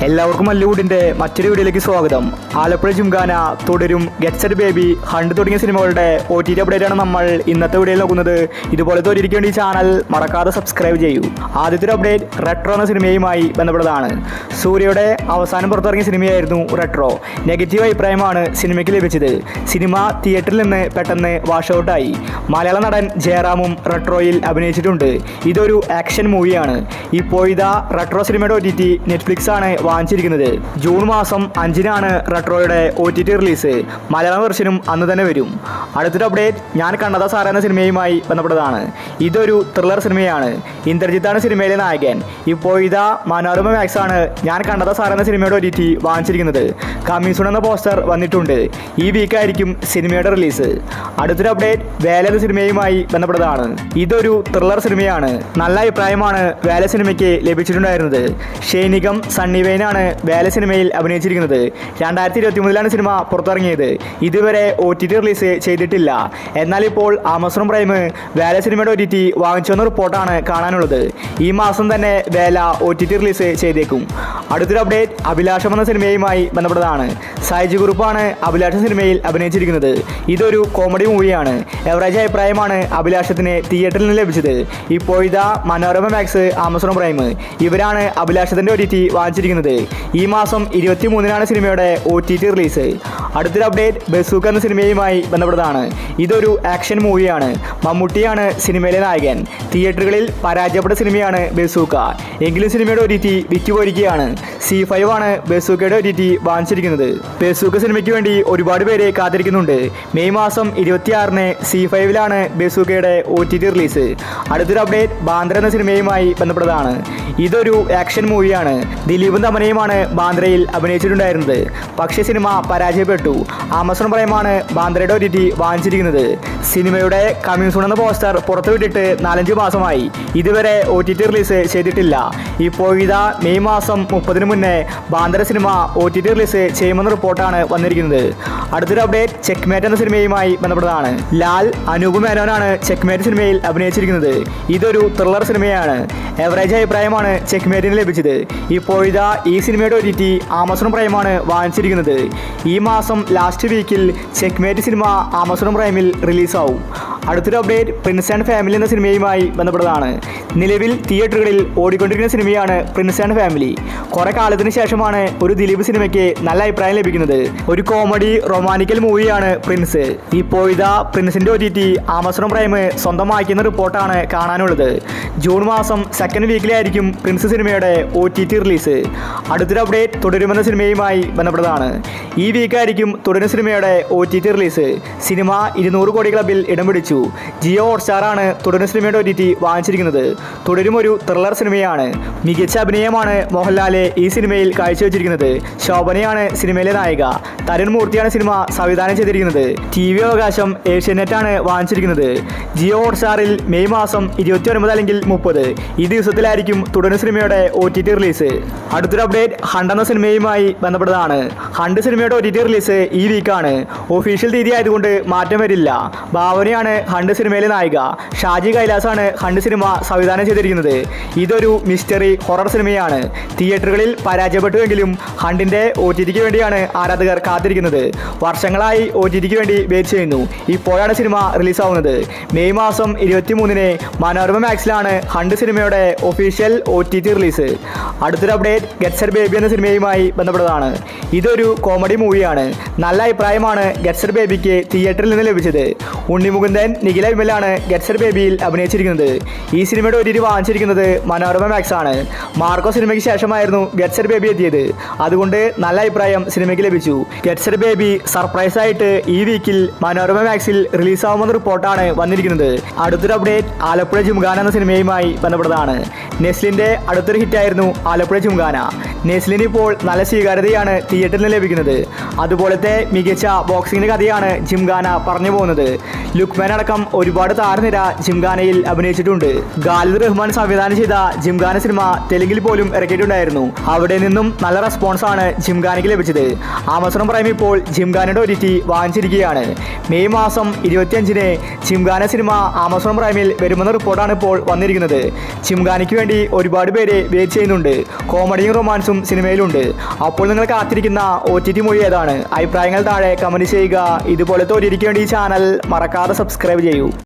എല്ലാവർക്കും മല്ലുവുഡിന്റെ മറ്റൊരു വീഡിയോയിലേക്ക് സ്വാഗതം. ആലപ്പുഴ ജിംഖാന, തുടരും, ഗെറ്റ് സെറ്റ് ബേബി, ഹണ്ട് തുടങ്ങിയ സിനിമകളുടെ OTT അപ്ഡേറ്റ് ആണ് നമ്മൾ ഇന്നത്തെ വീഡിയോയിൽ നോക്കുന്നത്. ഇതുപോലത്തെ ഒരിക്കേണ്ട ഈ ചാനൽ മറക്കാതെ സബ്സ്ക്രൈബ് ചെയ്യൂ. ആദ്യത്തെ ഒരു അപ്ഡേറ്റ് റെട്രോ എന്ന സിനിമയുമായി ബന്ധപ്പെട്ടതാണ്. സൂര്യയുടെ അവസാനം പുറത്തിറങ്ങിയ സിനിമയായിരുന്നു റെട്രോ. നെഗറ്റീവ് അഭിപ്രായമാണ് സിനിമയ്ക്ക് ലഭിച്ചത്. സിനിമ തിയേറ്ററിൽ നിന്ന് പെട്ടെന്ന് വാഷ് ഔട്ടായി. മലയാള നടൻ ജയറാമും റെട്രോയിൽ അഭിനയിച്ചിട്ടുണ്ട്. ഇതൊരു ആക്ഷൻ മൂവിയാണ്. ഇപ്പോഴിതാ റെട്രോ സിനിമയുടെ OTT നെറ്റ്ഫ്ലിക്സ് ആണ് വാങ്ങിച്ചിരിക്കുന്നത്. ജൂൺ മാസം 5-നാണ് റെട്രോയുടെ OTT റിലീസ്. മലയാളം വെർഷനും അന്ന് തന്നെ വരും. അടുത്തൊരു അപ്ഡേറ്റ് ഞാൻ കണ്ടതാ സാർ എന്ന സിനിമയുമായി ബന്ധപ്പെട്ടതാണ്. ഇതൊരു ത്രില്ലർ സിനിമയാണ്. ഇന്ദ്രജിത്താണ് സിനിമയിലെ നായകൻ. ഇപ്പോഴിതാ മനോരമ മാക്സ് ആണ് ഞാൻ കണ്ടതാ സാർ എന്ന സിനിമയുടെ OTT വാങ്ങിച്ചിരിക്കുന്നത്. കമ്മിങ് സൂൺ എന്ന പോസ്റ്റർ വന്നിട്ടുണ്ട്. ഈ വീക്കായിരിക്കും സിനിമയുടെ റിലീസ്. അടുത്തൊരു അപ്ഡേറ്റ് വേല എന്ന സിനിമയുമായി ബന്ധപ്പെട്ടതാണ്. ഇതൊരു ത്രില്ലർ സിനിമയാണ്. നല്ല അഭിപ്രായമാണ് വേല സിനിമയ്ക്ക് ലഭിച്ചിട്ടുണ്ടായിരുന്നത്. ഷൈനികം സണ്ണി വെയിനാണ് വേല സിനിമയിൽ അഭിനയിച്ചിരിക്കുന്നത്. 2023-ലാണ് സിനിമ പുറത്തിറങ്ങിയത്. ഇതുവരെ OTT റിലീസ് ചെയ്തിട്ടില്ല. എന്നാൽ ഇപ്പോൾ ആമസോൺ പ്രൈം വേല സിനിമയുടെ OTT വാങ്ങിച്ചെന്ന റിപ്പോർട്ടാണ് കാണാനുള്ളത്. ഈ മാസം തന്നെ വേല OTT റിലീസ് ചെയ്തേക്കും. അടുത്തൊരു അപ്ഡേറ്റ് അഭിലാഷം എന്ന സിനിമയുമായി ബന്ധപ്പെട്ടതാണ്. സൈജ് ഗ്രൂപ്പാണ് അഭിലാഷം സിനിമയിൽ അഭിനയിച്ചിരിക്കുന്നത്. ഇതൊരു കോമഡി മൂവിയാണ്. എവറേജ് അഭിപ്രായമാണ് അഭിലാഷത്തിന് തിയേറ്ററിൽ നിന്ന് ലഭിച്ചത്. ഇപ്പോഴിതാ മനോരമ മാക്സ്, ആമസോൺ പ്രൈം ഇവരാണ് അഭിലാഷത്തിന്റെ OTT വാങ്ങിച്ചിരിക്കുന്നത്. ഈ മാസം 23-നാണ് സിനിമയുടെ OTT റിലീസ്. അടുത്തൊരു അപ്ഡേറ്റ് ബസൂക്ക എന്ന സിനിമയുമായി ബന്ധപ്പെട്ടതാണ്. ഇതൊരു ആക്ഷൻ മൂവിയാണ്. മമ്മൂട്ടിയാണ് സിനിമയിലെ നായകൻ. തിയേറ്ററുകളിൽ പരാജയപ്പെട്ട സിനിമയാണ് ബസൂക്ക. എങ്കിലും സിനിമയുടെ OTT വിറ്റുപോയിരിക്കുകയാണ്. C5 ആണ് ബസൂക്കയുടെ OTT വാങ്ങിച്ചിരിക്കുന്നത്. ബസൂക്ക സിനിമയ്ക്ക് വേണ്ടി ഒരുപാട് പേര് കാത്തിരിക്കുന്നുണ്ട്. മെയ് മാസം 26-ന് C5-ലാണ് ബസൂക്കയുടെ OTT റിലീസ്. അടുത്തൊരു അപ്ഡേറ്റ് ബാന്ദ്ര എന്ന സിനിമയുമായി ബന്ധപ്പെട്ടതാണ്. ഇതൊരു ആക്ഷൻ മൂവിയാണ്. ദിലീപും തമനയുമാണ് ബാന്ദ്രയിൽ അഭിനയിച്ചിട്ടുണ്ടായിരുന്നത്. പക്ഷേ സിനിമ പരാജയപ്പെട്ടു. ആമസോൺ പ്രൈമാണ് ബാന്ദ്രയുടെ OTT വാങ്ങിച്ചിരിക്കുന്നത്. സിനിമയുടെ കമ്മിങ് സൂൺ എന്ന പോസ്റ്റർ പുറത്തുവിട്ടിട്ട് 4-5 മാസമായി. ഇതുവരെ OTT റിലീസ് ചെയ്തിട്ടില്ല. ഇപ്പോഴിതാ മെയ് മാസം 30-ന് മുന്നേ ബാന്ദ്ര സിനിമ OTT റിലീസ് ചെയ്യുമെന്ന റിപ്പോർട്ടാണ് വന്നിരിക്കുന്നത്. അടുത്തൊരു അപ്ഡേറ്റ് ചെക്ക്മേറ്റ് എന്ന സിനിമയുമായി ബന്ധപ്പെട്ടതാണ്. ലാൽ അനൂപ് മേനോനാണ് ചെക്ക്മേറ്റ് സിനിമയിൽ അഭിനയിച്ചിരിക്കുന്നത്. ഇതൊരു ത്രില്ലർ സിനിമയാണ്. എവറേജ് അഭിപ്രായമാണ് ചെക്ക്മേറ്റിന് ലഭിച്ചത്. ഇപ്പോഴിതാ ഈ സിനിമയുടെ OTT ആമസോൺ പ്രൈമാണ് വാങ്ങിച്ചിരിക്കുന്നത്. ഈ മാസം ലാസ്റ്റ് വീക്കിൽ ചെക്ക്മേറ്റ് സിനിമ ആമസോൺ പ്രൈമിൽ റിലീസാവും. അടുത്തൊരു അപ്ഡേറ്റ് പ്രിൻസ് ആൻഡ് ഫാമിലി എന്ന സിനിമയുമായി ബന്ധപ്പെട്ടതാണ്. നിലവിൽ തിയേറ്ററുകളിൽ ഓടിക്കൊണ്ടിരിക്കുന്ന സിനിമയാണ് പ്രിൻസ് ആൻഡ് ഫാമിലി. കുറെ കാലത്തിന് ശേഷമാണ് ഒരു ദിലീപ് സിനിമയ്ക്ക് നല്ല അഭിപ്രായം ലഭിക്കുന്നത്. ഒരു കോമഡി റൊമാൻറ്റിക്കൽ മൂവിയാണ് പ്രിൻസ്. ഇപ്പോഴിതാ പ്രിൻസിന്റെ OTT ആമസോൺ പ്രൈം സ്വന്തമാക്കിയെന്ന റിപ്പോർട്ടാണ് കാണാനുള്ളത്. ജൂൺ മാസം 2nd വീക്കിലായിരിക്കും പ്രിൻസ് സിനിമയുടെ OTT റിലീസ്. അടുത്തൊരു അപ്ഡേറ്റ് തുടരുമെന്ന സിനിമയുമായി ബന്ധപ്പെട്ടതാണ്. ഈ വീക്കായിരിക്കും തുടരും സിനിമയുടെ OTT റിലീസ്. സിനിമ 200 കോടി ക്ലബിൽ ഇടം പിടിച്ചു. ജിയോ ഹോട്ട്സ്റ്റാറാണ് തുടരും സിനിമയുടെ OTT വാങ്ങിച്ചിരിക്കുന്നത്. തുടരും ഒരു ത്രില്ലർ സിനിമയാണ്. മികച്ച അഭിനയമാണ് മോഹൻലാല് ഈ സിനിമയിൽ കാഴ്ചവെച്ചിരിക്കുന്നത്. ശോഭനയാണ് സിനിമയിലെ നായിക. തരുൺ മൂർത്തിയാണ് സിനിമ സംവിധാനം ചെയ്തിരിക്കുന്നത്. TV അവകാശം ഏഷ്യാനെറ്റാണ് വാങ്ങിച്ചിരിക്കുന്നത്. ജിയോ ഹോട്ട്സ്റ്റാറിൽ മെയ് മാസം 29 അല്ലെങ്കിൽ 30 ഈ ദിവസത്തിലായിരിക്കും തുടരും സിനിമയുടെ OTT റിലീസ്. അടുത്തൊരു അപ്ഡേറ്റ് ഹണ്ട് എന്ന സിനിമയുമായി ബന്ധപ്പെട്ടതാണ്. ഹണ്ട് സിനിമയുടെ OTT റിലീസ് ഈ വീക്കാണ്. ഒഫീഷ്യൽ തീയതി ആയതുകൊണ്ട് മാറ്റം വരില്ല. ഭാവനയാണ് ഹണ്ട് സിനിമയിലെ നായിക. ഷാജി കൈലാസാണ് ഹണ്ട് സിനിമ സംവിധാനം ചെയ്തിരിക്കുന്നത്. ഇതൊരു മിസ്റ്ററി ഹൊറർ സിനിമയാണ്. തിയേറ്ററുകളിൽ പരാജയപ്പെട്ടുവെങ്കിലും ഹണ്ടിന്റെ OTTക്ക് വേണ്ടിയാണ് ആരാധകർ കാത്തിരിക്കുന്നത്. വർഷങ്ങളായി OTTക്ക് വേണ്ടി വെയിറ്റ് ചെയ്യുന്നു. ഇപ്പോഴാണ് സിനിമ റിലീസാവുന്നത്. മെയ് മാസം 23-ന് മനോരമ മാക്സിലാണ് ഹണ്ട് സിനിമയുടെ ഒഫീഷ്യൽ OTT റിലീസ്. അടുത്തൊരു അപ്ഡേറ്റ് ഗെറ്റ് സെറ്റ് ബേബി എന്ന സിനിമയുമായി ബന്ധപ്പെട്ടതാണ്. ഇതൊരു കോമഡി മൂവിയാണ്. നല്ല അഭിപ്രായമാണ് ഗെറ്റ് സെറ്റ് ബേബിക്ക് തിയേറ്ററിൽ നിന്ന് ലഭിച്ചത്. ഉണ്ണിമുകുന്ദൻ, നിഖില വിമലാണ് ഗെറ്റ് സെറ്റ് ബേബിയിൽ അഭിനയിച്ചിരിക്കുന്നത്. ഈ സിനിമയുടെ OTT വാങ്ങിച്ചിരിക്കുന്നത് മനോരമ മാക്സ് ആണ്. മാർക്കോ സിനിമയ്ക്ക് ശേഷമായിരുന്നു ഗെറ്റ് സെറ്റ് ബേബി എത്തിയത്. അതുകൊണ്ട് നല്ല അഭിപ്രായം സിനിമയ്ക്ക് ലഭിച്ചു. ഗെറ്റ് സെറ്റ് ബേബി സർപ്രൈസ് ആയിട്ട് ഈ വീക്കിൽ മനോരമ മാക്സിൽ റിലീസാവുമെന്ന റിപ്പോർട്ടാണ് വന്നിരിക്കുന്നത്. അടുത്തൊരു അപ്ഡേറ്റ് ആലപ്പുഴ ജിംഖാന എന്ന സിനിമയുമായി ബന്ധപ്പെട്ടതാണ്. നെസ്ലിന്റെ അടുത്തൊരു ഹിറ്റായിരുന്നു ആലപ്പുഴ ജിംഖാന. നെസ്ലിന് ഇപ്പോൾ നല്ല സ്വീകാര്യതയാണ് തിയേറ്ററിൽ നിന്ന് ലഭിക്കുന്നത്. അതുപോലത്തെ മികച്ച ബോക്സിംഗിന്റെ കഥയാണ് ജിംഖാന പറഞ്ഞു പോകുന്നത്. ലുക്മാൻ അടക്കം ഒരുപാട് താരനിര ജിംഖാനയിൽ അഭിനയിച്ചിട്ടുണ്ട്. ഖാലിദ് റഹ്മാൻ സംവിധാനം ചെയ്ത ജിംഖാന സിനിമ തെലുങ്കിൽ പോലും ഇറക്കിയിട്ടുണ്ടായിരുന്നു. അവിടെ നിന്നും നല്ല റെസ്പോൺസ് റെസ്പോൺസാണ് ജിംഖാനയ്ക്ക് ലഭിച്ചത്. ആമസോൺ പ്രൈം ഇപ്പോൾ ജിംഖാനയുടെ OTT വാങ്ങിച്ചിരിക്കുകയാണ്. മെയ് മാസം 25-ന് ജിംഖാന സിനിമ ആമസോൺ പ്രൈമിൽ വരുമെന്ന റിപ്പോർട്ടാണ് ഇപ്പോൾ വന്നിരിക്കുന്നത്. ജിംഖാനയ്ക്ക് വേണ്ടി ഒരുപാട് പേര് വെയിറ്റ് ചെയ്യുന്നുണ്ട്. കോമഡിയും റൊമാൻസും സിനിമയിലുണ്ട്. അപ്പോൾ നിങ്ങൾ കാത്തിരിക്കുന്ന OTT മൂവി ഏതാണ്? അഭിപ്രായങ്ങൾ താഴെ കമൻറ്റ് ചെയ്യുക. ഇതുപോലത്തെ OTTക്ക് വേണ്ടി ഈ ചാനൽ മറക്കാതെ സബ്സ്ക്രൈബ് ചെയ്യൂ.